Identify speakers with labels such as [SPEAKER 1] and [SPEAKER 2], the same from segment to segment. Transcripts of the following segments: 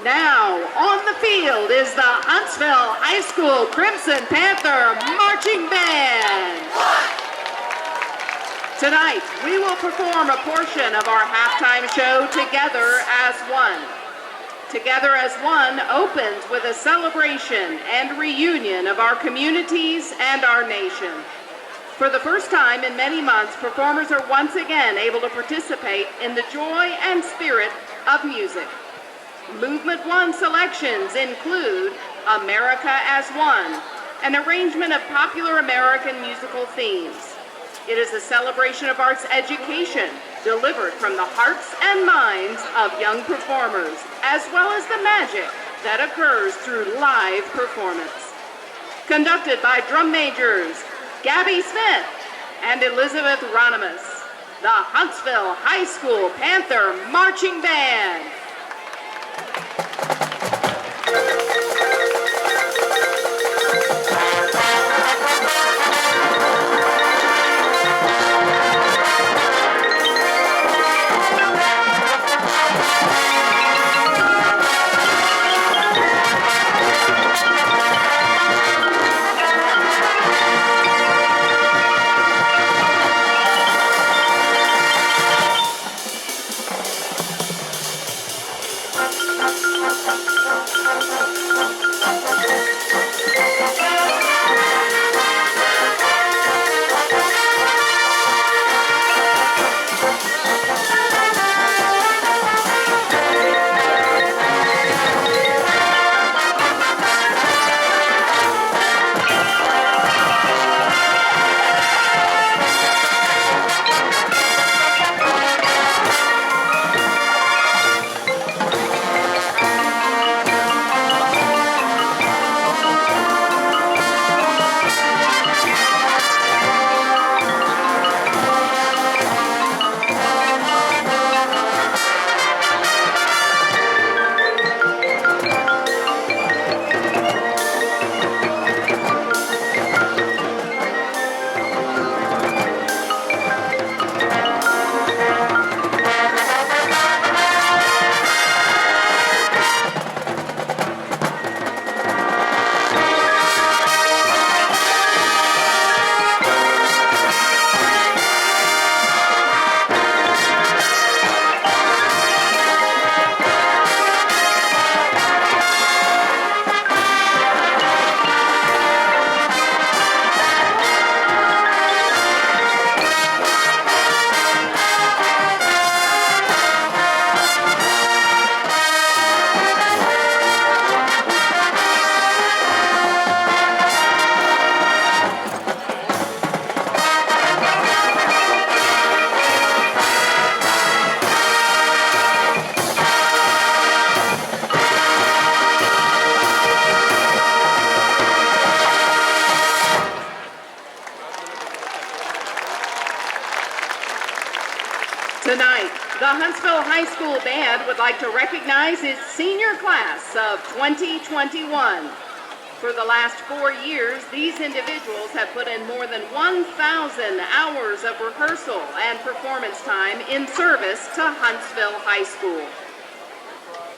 [SPEAKER 1] Now, on the field is the Huntsville High School Crimson Panther Marching Band. Tonight, we will perform a portion of our halftime show, Together as One. Together as One opens with a celebration and reunion of our communities and our nation. For the first time in many months, performers are once again able to participate in the joy and spirit of music. Movement One selections include America as One, an arrangement of popular American musical themes. It is a celebration of arts education delivered from the hearts and minds of young performers, as well as the magic that occurs through live performance. Conducted by drum majors Gabby Smith and Elizabeth Ronimus, the Huntsville High School Panther Marching Band. Tonight, the Huntsville High School Band would like to recognize its senior class of 2021. For the last 4 years, these individuals have put in more than 1,000 hours of rehearsal and performance time in service to Huntsville High School.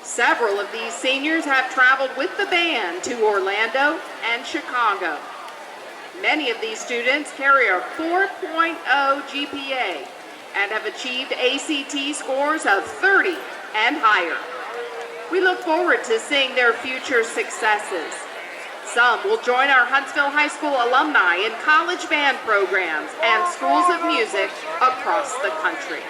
[SPEAKER 1] Several of these seniors have traveled with the band to Orlando and Chicago. Many of these students carry a 4.0 GPA and have achieved ACT scores of 30 and higher. We look forward to seeing their future successes. Some will join our Huntsville High School alumni in college band programs and schools of music across the country.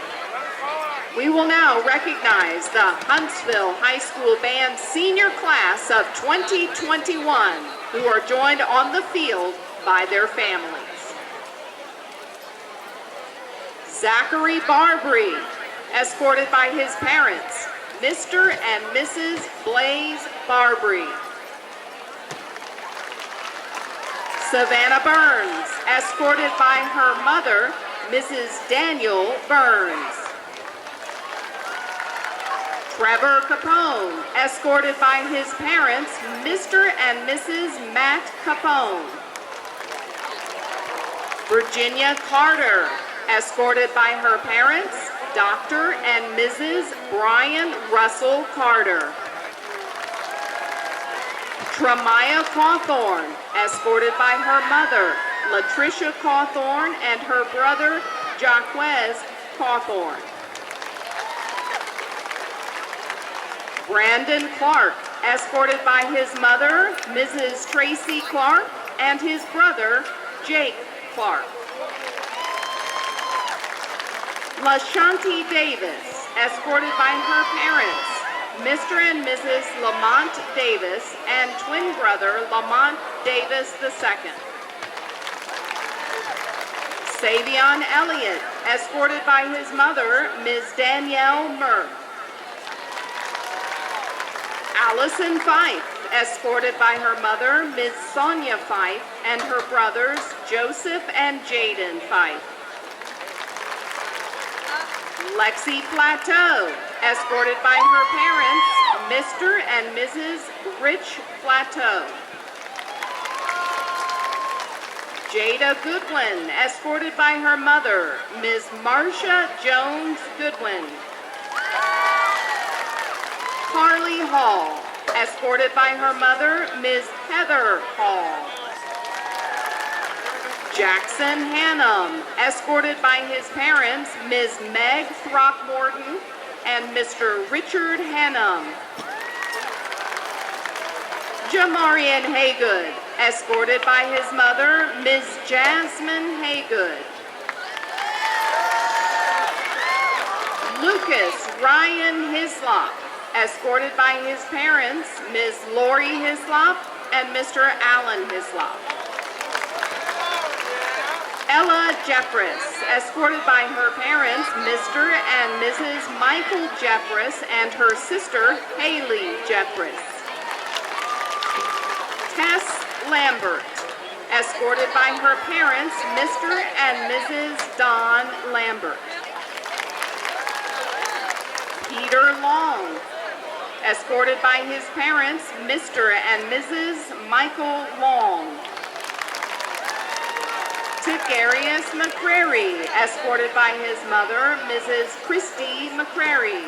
[SPEAKER 1] We will now recognize the Huntsville High School Band senior class of 2021, who are joined on the field by their families. Zachary Barbary, escorted by his parents, Mr. and Mrs. Blaze Barbary. Savannah Burns, escorted by her mother, Mrs. Daniel Burns. Trevor Capone, escorted by his parents, Mr. and Mrs. Matt Capone. Virginia Carter, escorted by her parents, Dr. and Mrs. Brian Russell Carter. Tremaya Cawthorn, escorted by her mother, Latricia Cawthorn, and her brother, Jaquez Cawthorn. Brandon Clark, escorted by his mother, Mrs. Tracy Clark, and his brother, Jake Clark. LaShanti Davis, escorted by her parents, Mr. and Mrs. Lamont Davis, and twin brother Lamont Davis II. Savion Elliott, escorted by his mother, Ms. Danielle Murr. Allison Fife, escorted by her mother, Ms. Sonia Fife, and her brothers, Joseph and Jaden Fife. Lexi Plateau, escorted by her parents, Mr. and Mrs. Rich Plateau. Jada Goodwin, escorted by her mother, Ms. Marcia Jones Goodwin. Carly Hall, escorted by her mother, Ms. Heather Hall. Jackson Hannum, escorted by his parents, Ms. Meg Throckmorton and Mr. Richard Hannum. Jamarian Haygood, escorted by his mother, Ms. Jasmine Haygood. Lucas Ryan Hislop, escorted by his parents, Ms. Lori Hislop and Mr. Alan Hislop. Ella Jeffress, escorted by her parents, Mr. and Mrs. Michael Jeffress and her sister, Haley Jeffress. Tess Lambert, escorted by her parents, Mr. and Mrs. Don Lambert. Peter Long, escorted by his parents, Mr. and Mrs. Michael Long. Tigarius McCrary, escorted by his mother, Mrs. Christy McCrary.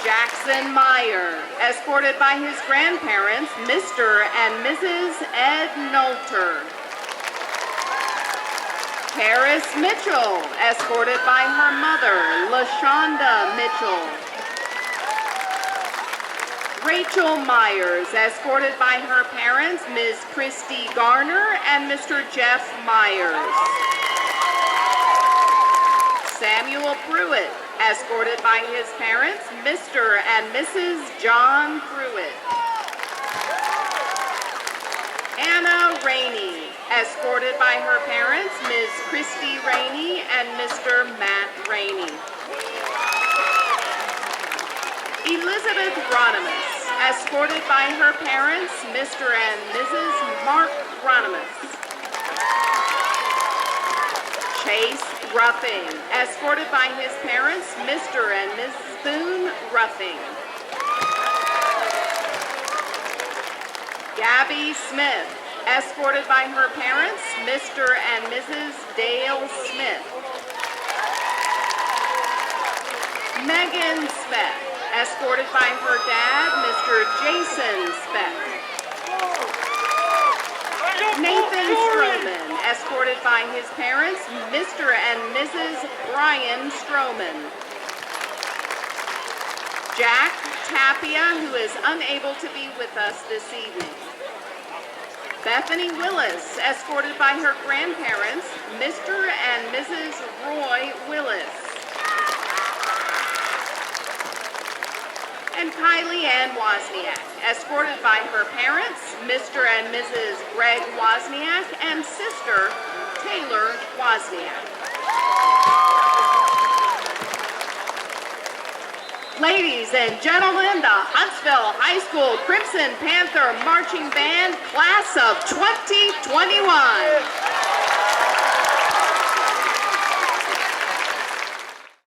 [SPEAKER 1] Jackson Meyer, escorted by his grandparents, Mr. and Mrs. Ed Nolter. Paris Mitchell, escorted by her mother, LaShonda Mitchell. Rachel Myers, escorted by her parents, Ms. Christy Garner and Mr. Jeff Myers. Samuel Pruitt, escorted by his parents, Mr. and Mrs. John Pruitt. Anna Rainey, escorted by her parents, Ms. Christy Rainey and Mr. Matt Rainey. Elizabeth Ronimus, escorted by her parents, Mr. and Mrs. Mark Ronimus. Chase Ruffing, escorted by his parents, Mr. and Mrs. Boone Ruffing. Gabby Smith, escorted by her parents, Mr. and Mrs. Dale Smith. Megan Speck, escorted by her dad, Mr. Jason Speck. Nathan Stroman, escorted by his parents, Mr. and Mrs. Brian Stroman. Jack Tapia, who is unable to be with us this evening. Bethany Willis, escorted by her grandparents, Mr. and Mrs. Roy Willis. And Kylie Ann Wozniak, escorted by her parents, Mr. and Mrs. Greg Wozniak, and sister, Taylor Wozniak. Ladies and gentlemen, the Huntsville High School Crimson Panther Marching Band, class of 2021.